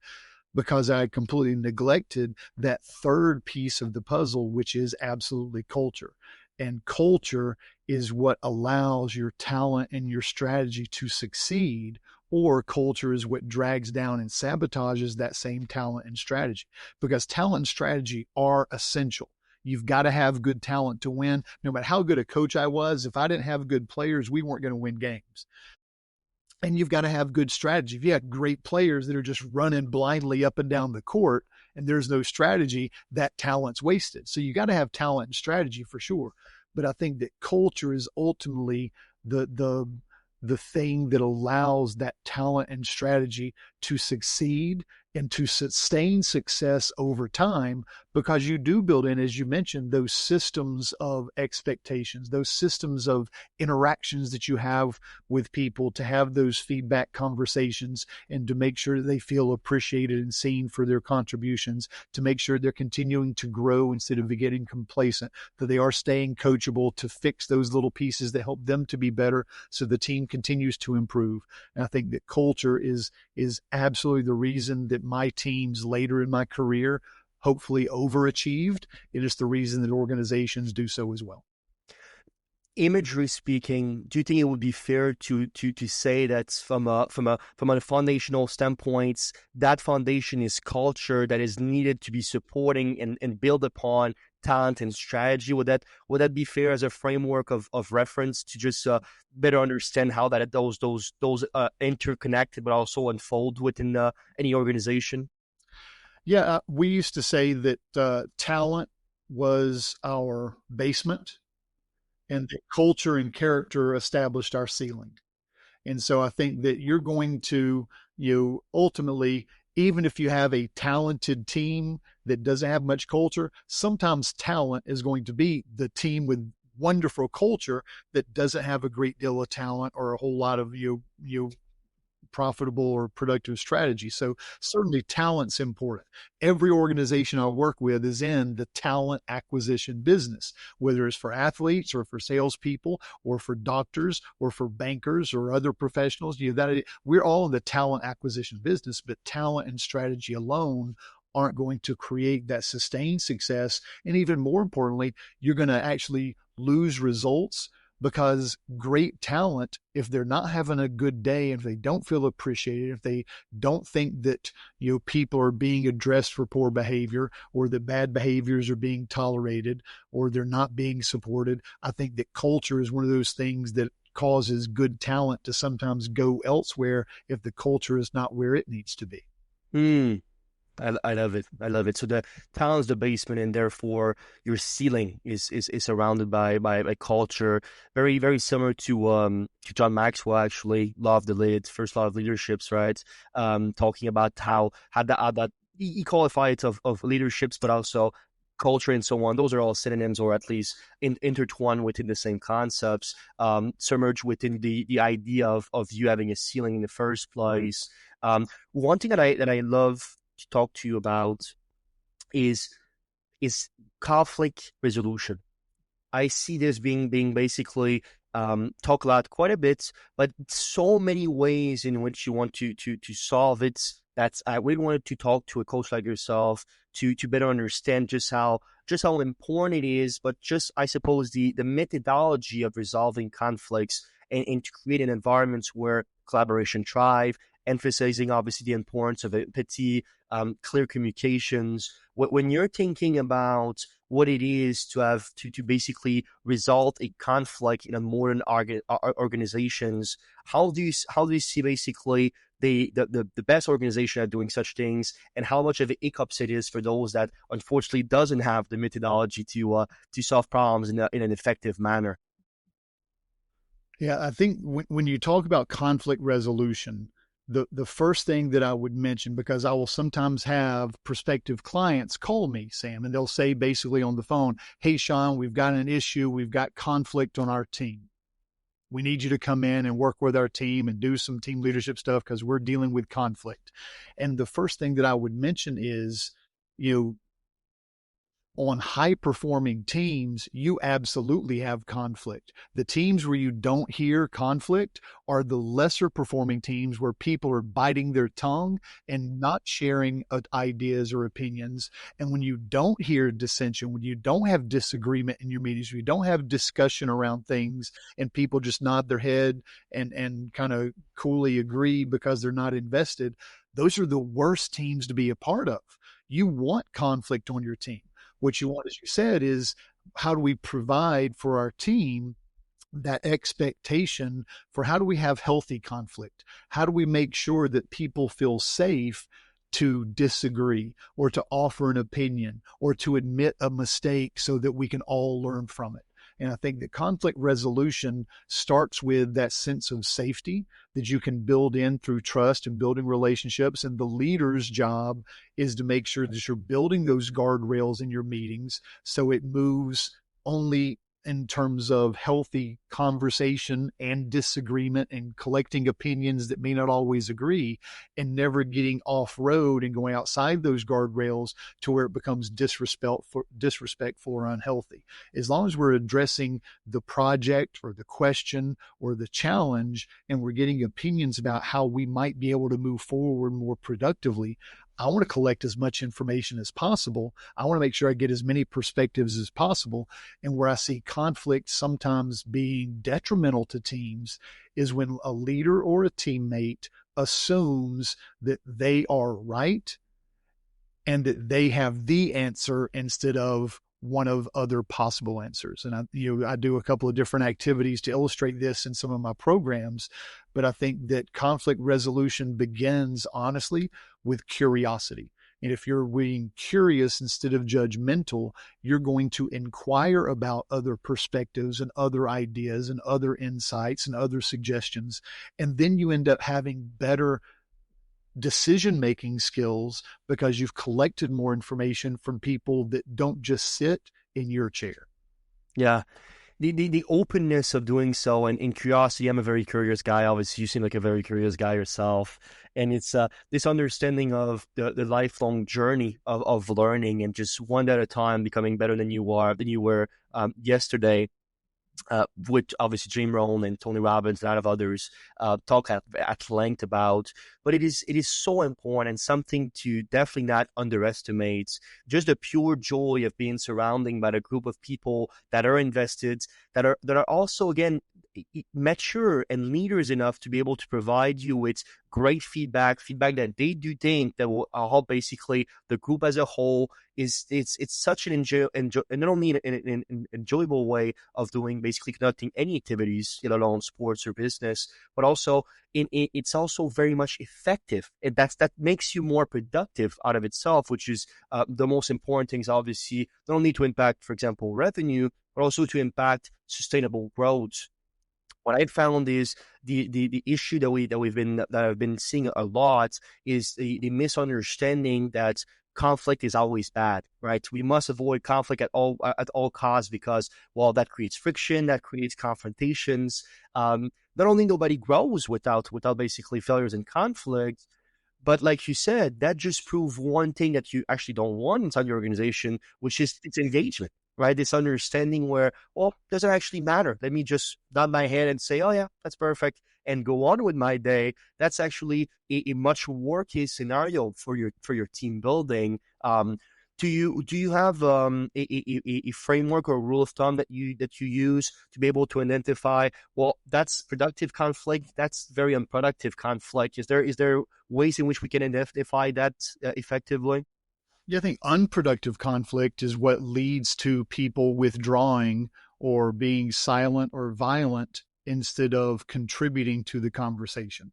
Speaker 3: because I completely neglected that third piece of the puzzle, which is absolutely culture. And culture is what allows your talent and your strategy to succeed, or culture is what drags down and sabotages that same talent and strategy, because talent and strategy are essential. You've got to have good talent to win. No matter how good a coach I was, if I didn't have good players, we weren't going to win games. And you've got to have good strategy. If you have great players that are just running blindly up and down the court and there's no strategy, that talent's wasted. So you got to have talent and strategy for sure. But I think that culture is ultimately the thing that allows that talent and strategy to succeed and to sustain success over time, because you do build in, as you mentioned, those systems of expectations, those systems of interactions that you have with people, to have those feedback conversations and to make sure that they feel appreciated and seen for their contributions, to make sure they're continuing to grow instead of getting complacent, that they are staying coachable to fix those little pieces that help them to be better so the team continues to improve. And I think that culture is absolutely the reason that my teams later in my career hopefully overachieved. It is the reason that organizations do so as well.
Speaker 1: Imagery speaking, do you think it would be fair to say that from a foundational standpoint, that foundation is culture that is needed to be supporting and build upon talent and strategy? Would that be fair as a framework of reference to just better understand how that those interconnected but also unfold within any organization?
Speaker 3: Yeah, we used to say that talent was our basement and that culture and character established our ceiling. And so I think that you're going to, ultimately, even if you have a talented team that doesn't have much culture, sometimes talent is going to be the team with wonderful culture that doesn't have a great deal of talent or a whole lot of profitable or productive strategy. So certainly talent's important. Every organization I work with is in the talent acquisition business, whether it's for athletes or for salespeople or for doctors or for bankers or other professionals. We're all in the talent acquisition business, but talent and strategy alone aren't going to create that sustained success. And even more importantly, you're going to actually lose results because great talent, if they're not having a good day, if they don't feel appreciated, if they don't think that people are being addressed for poor behavior or that bad behaviors are being tolerated or they're not being supported, I think that culture is one of those things that causes good talent to sometimes go elsewhere if the culture is not where it needs to be.
Speaker 1: I love it. I love it. So the talent's the basement, and therefore your ceiling is surrounded by culture. Very, very similar to John Maxwell, actually, Law of the Lead, first law of leaderships, right? Talking about how that he qualified of leaderships, but also culture and so on. Those are all synonyms, or at least intertwined within the same concepts, submerged within the idea of you having a ceiling in the first place. One thing that I love to talk to you about is conflict resolution. I see this being basically talked about quite a bit, but so many ways in which you want to solve it. That's I really wanted to talk to a coach like yourself to better understand just how important it is, but just I suppose the methodology of resolving conflicts and to create an environment where collaboration thrive, emphasizing obviously the importance of empathy, clear communications. When you're thinking about what it is to have to basically resolve a conflict in a modern organizations, how do you see basically the best organization at doing such things, and how much of a hiccups it is for those that unfortunately doesn't have the methodology to solve problems in an effective manner?
Speaker 3: Yeah, I think when you talk about conflict resolution, the first thing that I would mention, because I will sometimes have prospective clients call me, Sam, and they'll say basically on the phone, "Hey, Sean, we've got an issue. We've got conflict on our team. We need you to come in and work with our team and do some team leadership stuff because we're dealing with conflict." And the first thing that I would mention is, on high performing teams, you absolutely have conflict. The teams where you don't hear conflict are the lesser performing teams where people are biting their tongue and not sharing ideas or opinions. And when you don't hear dissension, when you don't have disagreement in your meetings, when you don't have discussion around things and people just nod their head and kind of coolly agree because they're not invested, those are the worst teams to be a part of. You want conflict on your team. What you want, as you said, is how do we provide for our team that expectation for how do we have healthy conflict? How do we make sure that people feel safe to disagree or to offer an opinion or to admit a mistake so that we can all learn from it? And I think that conflict resolution starts with that sense of safety that you can build in through trust and building relationships. And the leader's job is to make sure that you're building those guardrails in your meetings so it moves only in terms of healthy conversation and disagreement and collecting opinions that may not always agree, and never getting off road and going outside those guardrails to where it becomes disrespectful or unhealthy. As long as we're addressing the project or the question or the challenge and we're getting opinions about how we might be able to move forward more productively, I want to collect as much information as possible. I want to make sure I get as many perspectives as possible. And where I see conflict sometimes being detrimental to teams is when a leader or a teammate assumes that they are right and that they have the answer instead of one of other possible answers. And I do a couple of different activities to illustrate this in some of my programs, but I think that conflict resolution begins honestly with curiosity. And if you're being curious instead of judgmental, you're going to inquire about other perspectives and other ideas and other insights and other suggestions. And then you end up having better decision-making skills because you've collected more information from people that don't just sit in your chair.
Speaker 1: Yeah. The openness of doing so and curiosity. I'm a very curious guy. Obviously, you seem like a very curious guy yourself. And it's this understanding of the lifelong journey of learning and just one at a time becoming better than you were yesterday. Which obviously Jim Rohn and Tony Robbins and a lot of others talk at length about. But it is so important and something to definitely not underestimate. Just the pure joy of being surrounded by a group of people that are invested, that are also, again, mature and leaders enough to be able to provide you with great feedback that they do think that will help basically the group as a whole. It's such an not only an enjoyable way of doing basically conducting any activities, let alone sports or business, but also it's also very much effective. And that makes you more productive out of itself, which is the most important things, obviously, not only to impact, for example, revenue, but also to impact sustainable growth. What I found is the issue that I've been seeing a lot is the misunderstanding that conflict is always bad, right? We must avoid conflict at all costs because, well, that creates friction, that creates confrontations. Not only nobody grows without basically failures and conflict, but like you said, that just proves one thing that you actually don't want inside your organization, which is its engagement, right? This understanding where, well, doesn't actually matter. Let me just nod my head and say, oh yeah, that's perfect, and go on with my day. That's actually a much worse case scenario for your team building. Do you have a framework or a rule of thumb that you use to be able to identify, well, that's productive conflict, that's very unproductive conflict? Is there ways in which we can identify that effectively?
Speaker 3: Yeah, I think unproductive conflict is what leads to people withdrawing or being silent or violent instead of contributing to the conversation.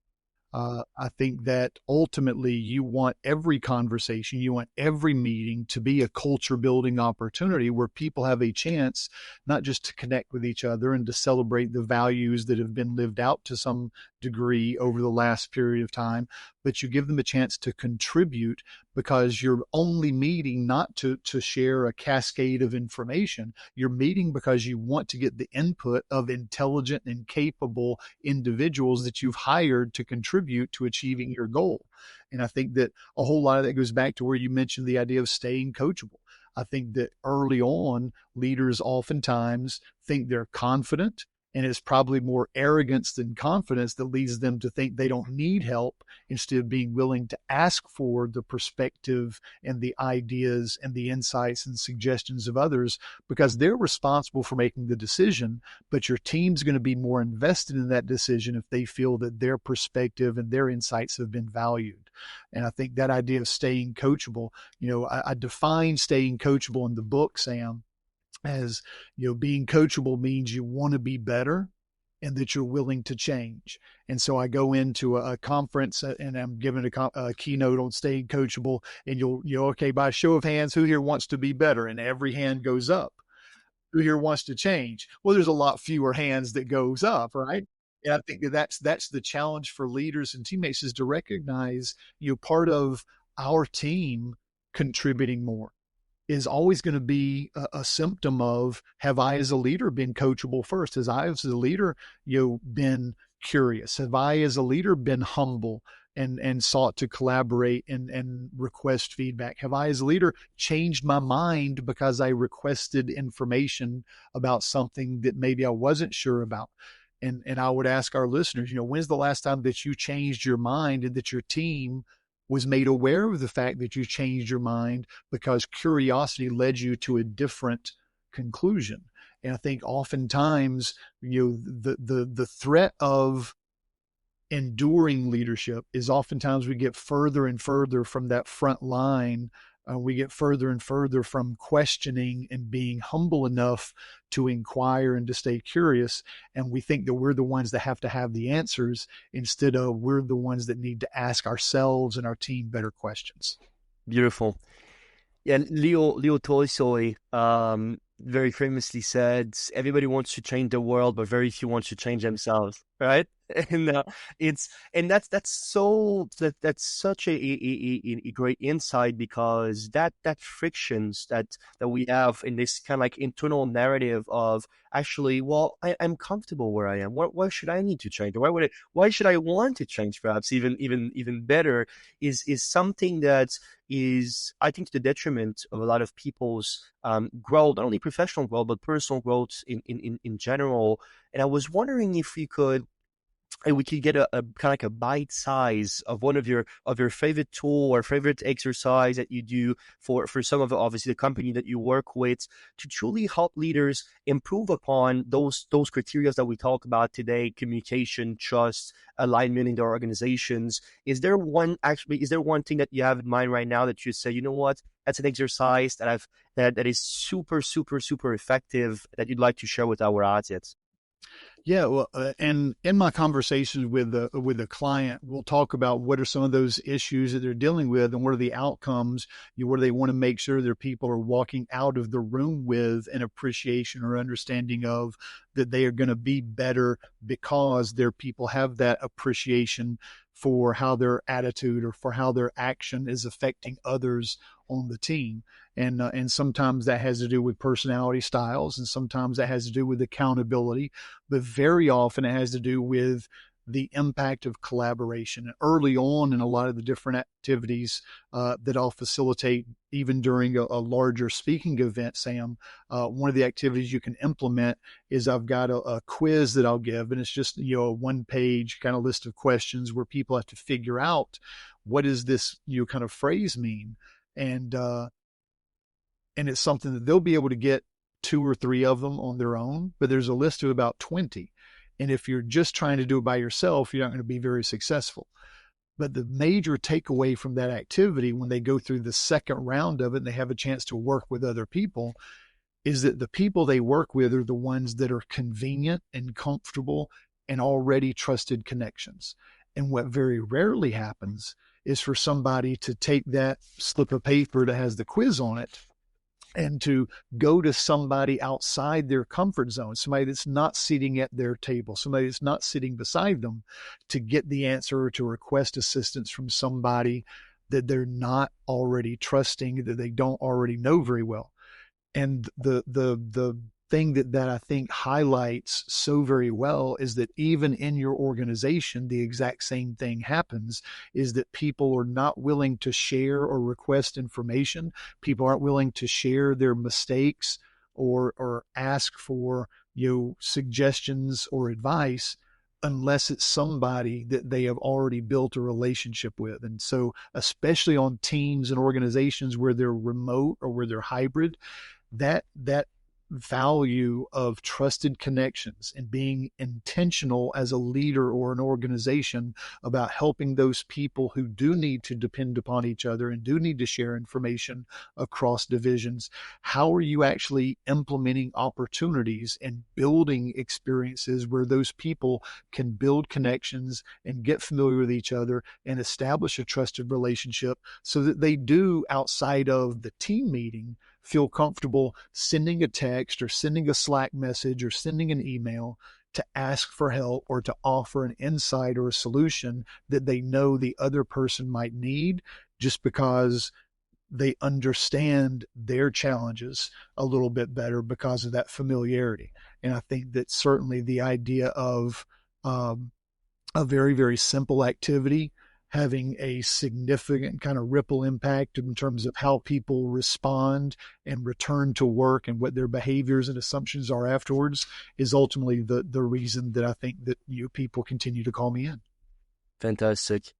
Speaker 3: I think that ultimately you want every conversation, you want every meeting to be a culture building opportunity where people have a chance not just to connect with each other and to celebrate the values that have been lived out to some degree over the last period of time, but you give them a chance to contribute because you're only meeting not to share a cascade of information. You're meeting because you want to get the input of intelligent and capable individuals that you've hired to contribute to achieving your goal. And I think that a whole lot of that goes back to where you mentioned the idea of staying coachable. I think that early on, leaders oftentimes think they're confident, and it's probably more arrogance than confidence that leads them to think they don't need help instead of being willing to ask for the perspective and the ideas and the insights and suggestions of others, because they're responsible for making the decision, but your team's going to be more invested in that decision if they feel that their perspective and their insights have been valued. And I think that idea of staying coachable, I define staying coachable in the book, Sam, as, being coachable means you want to be better and that you're willing to change. And so I go into a conference and I'm giving a keynote on staying coachable, and you'll okay, by a show of hands, who here wants to be better? And every hand goes up. Who here wants to change? Well, there's a lot fewer hands that goes up, right? And I think that's the challenge for leaders and teammates, is to recognize, part of our team contributing more is always going to be a symptom of, have I as a leader been coachable first? Has I as a leader, been curious? Have I as a leader been humble and sought to collaborate and request feedback? Have I as a leader changed my mind because I requested information about something that maybe I wasn't sure about? And I would ask our listeners, when's the last time that you changed your mind and that your team was made aware of the fact that you changed your mind because curiosity led you to a different conclusion? And I think oftentimes, the threat of enduring leadership is oftentimes we get further and further from that front line. We get further and further from questioning and being humble enough to inquire and to stay curious. And we think that we're the ones that have to have the answers, instead of we're the ones that need to ask ourselves and our team better questions.
Speaker 1: Beautiful. Yeah, Leo Tolstoy very famously said, "Everybody wants to change the world, but very few want to change themselves." Right? And that's such a great insight, because that frictions that we have in this kind of like internal narrative of, actually, well, I'm comfortable where I am. Why should I need to change? Why should I want to change? Perhaps even better is something that is, I think, to the detriment of a lot of people's growth, not only professional growth but personal growth in general. And I was wondering if we could get a kind of like a bite size of one of your favorite tool or favorite exercise that you do for some of, obviously, the company that you work with, to truly help leaders improve upon those criteria that we talked about today: communication, trust, alignment in their organizations. Is there one thing that you have in mind right now that you say, you know what, that's an exercise that is super, super, super effective, that you'd like to share with our audience?
Speaker 3: Yeah, well, and in my conversations with the client, we'll talk about what are some of those issues that they're dealing with, and what are the outcomes. What do they want to make sure their people are walking out of the room with an appreciation or understanding of, that they are going to be better because their people have that appreciation for how their attitude or for how their action is affecting others on the team. And sometimes that has to do with personality styles, and sometimes that has to do with accountability, but very often it has to do with the impact of collaboration. And early on in a lot of the different activities that I'll facilitate, even during a larger speaking event, Sam, one of the activities you can implement is, I've got a quiz that I'll give, and it's just, a one-page kind of list of questions where people have to figure out, what does this kind of phrase mean, and it's something that they'll be able to get 2 or 3 of them on their own, but there's a list of about 20. And if you're just trying to do it by yourself, you're not going to be very successful. But the major takeaway from that activity, when they go through the second round of it and they have a chance to work with other people, is that the people they work with are the ones that are convenient and comfortable and already trusted connections. And what very rarely happens is for somebody to take that slip of paper that has the quiz on it and to go to somebody outside their comfort zone, somebody that's not sitting at their table, somebody that's not sitting beside them, to get the answer or to request assistance from somebody that they're not already trusting, that they don't already know very well. And the thing that I think highlights so very well is that even in your organization, the exact same thing happens, is that people are not willing to share or request information. People aren't willing to share their mistakes or ask for, suggestions or advice, unless it's somebody that they have already built a relationship with. And so, especially on teams and organizations where they're remote or where they're hybrid, that value of trusted connections and being intentional as a leader or an organization about helping those people who do need to depend upon each other and do need to share information across divisions. How are you actually implementing opportunities and building experiences where those people can build connections and get familiar with each other and establish a trusted relationship, so that they do, outside of the team meeting, feel comfortable sending a text or sending a Slack message or sending an email to ask for help or to offer an insight or a solution that they know the other person might need, just because they understand their challenges a little bit better because of that familiarity. And I think that certainly the idea of a very, very simple activity having a significant kind of ripple impact in terms of how people respond and return to work and what their behaviors and assumptions are afterwards, is ultimately the reason that I think that people continue to call me in.
Speaker 1: Fantastic.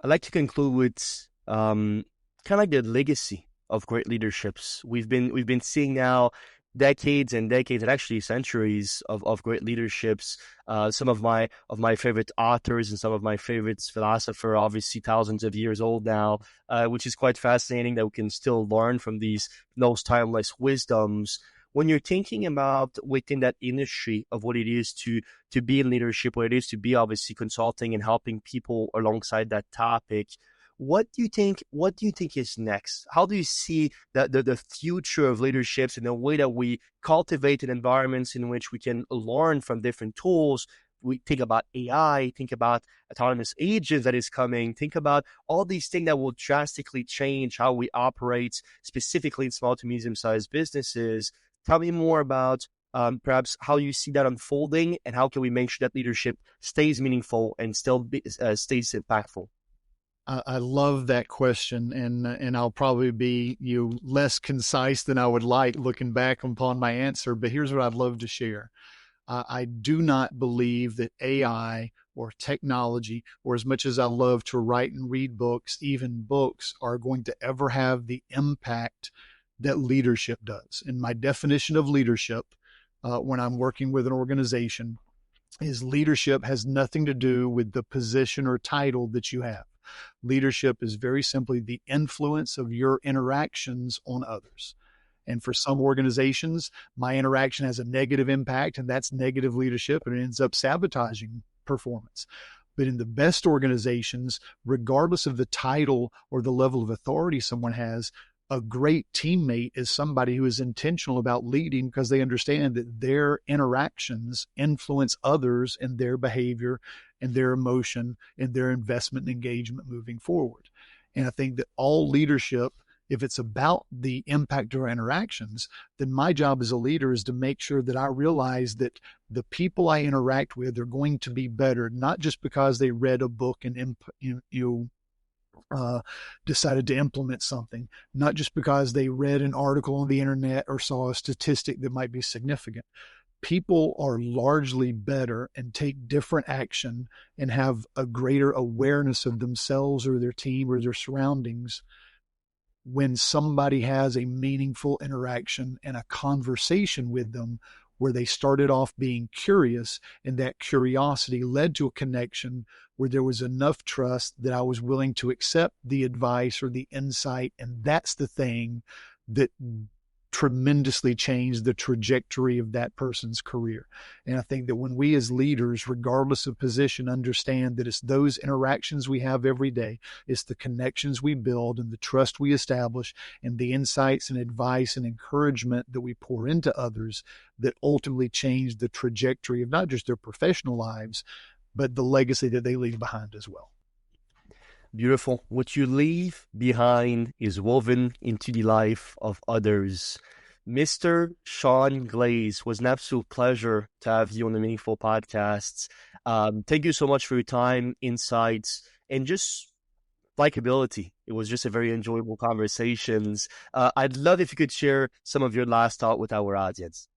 Speaker 1: I'd like to conclude with kind of like the legacy of great leaderships. We've been seeing now decades and decades, and actually centuries of great leaderships. Some of my favorite authors and some of my favorites philosophers, obviously thousands of years old now, which is quite fascinating that we can still learn from those timeless wisdoms. When you're thinking about within that industry of what it is to be in leadership, what it is to be obviously consulting and helping people alongside that topic, what do you think is next? How do you see the future of leaderships and the way that we cultivate environments in which we can learn from different tools, we think about AI, think about autonomous agents that is coming, think about all these things that will drastically change how we operate, specifically in small to medium-sized businesses. Tell me more about perhaps how you see that unfolding, and how can we make sure that leadership stays meaningful and still stays impactful?
Speaker 3: I love that question, and I'll probably be less concise than I would like looking back upon my answer. But here's what I'd love to share. I do not believe that AI or technology, or as much as I love to write and read books, even books, are going to ever have the impact that leadership does. And my definition of leadership, when I'm working with an organization, is leadership has nothing to do with the position or title that you have. Leadership is very simply the influence of your interactions on others. And for some organizations, my interaction has a negative impact, and that's negative leadership, and it ends up sabotaging performance. But in the best organizations, regardless of the title or the level of authority someone has, a great teammate is somebody who is intentional about leading because they understand that their interactions influence others in their behavior and their emotion and their investment and engagement moving forward. And I think that all leadership, if it's about the impact of our interactions, then my job as a leader is to make sure that I realize that the people I interact with are going to be better, not just because they read a book and decided to implement something, not just because they read an article on the internet or saw a statistic that might be significant. People are largely better and take different action and have a greater awareness of themselves or their team or their surroundings when somebody has a meaningful interaction and a conversation with them where they started off being curious, and that curiosity led to a connection where there was enough trust that I was willing to accept the advice or the insight. And that's the thing that tremendously changed the trajectory of that person's career. And I think that when we as leaders, regardless of position, understand that it's those interactions we have every day, it's the connections we build and the trust we establish and the insights and advice and encouragement that we pour into others that ultimately change the trajectory of not just their professional lives, but the legacy that they leave behind as well.
Speaker 1: Beautiful. What you leave behind is woven into the life of others. Mr. Sean Glaze, was an absolute pleasure to have you on the Meaningful Podcasts. Thank you so much for your time, insights, and just likability. It was just a very enjoyable conversations. I'd love if you could share some of your last thought with our audience.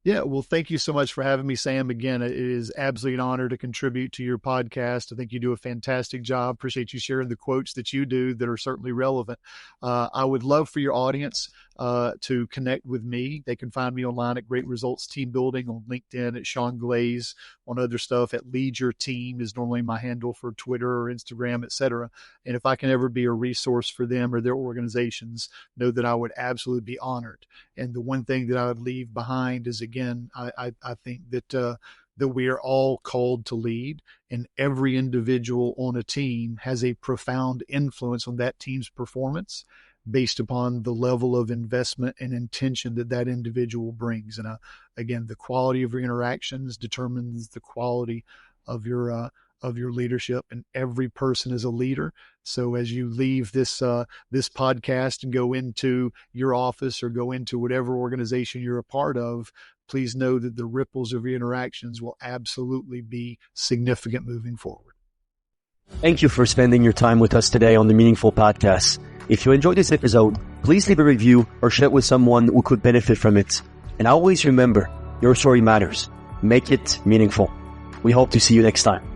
Speaker 3: Yeah, well, thank you so much for having me, Sam. Again, it is absolutely an honor to contribute to your podcast. I think you do a fantastic job. Appreciate you sharing the quotes that you do that are certainly relevant. I would love for your audience to connect with me. They can find me online at Great Results Team Building, on LinkedIn at Sean Glaze, on other stuff at Lead Your Team is normally my handle for Twitter or Instagram, etc. And if I can ever be a resource for them or their organizations, know that I would absolutely be honored. And the one thing that I would leave behind is, again, I think that we are all called to lead, and every individual on a team has a profound influence on that team's performance based upon the level of investment and intention that that individual brings. And again, the quality of your interactions determines the quality of your leadership, and every person is a leader. So as you leave this podcast and go into your office or go into whatever organization you're a part of, please know that the ripples of your interactions will absolutely be significant moving forward.
Speaker 1: Thank you for spending your time with us today on the Meaningful Podcast. If you enjoyed this episode, please leave a review or share it with someone who could benefit from it. And always remember, your story matters. Make it meaningful. We hope to see you next time.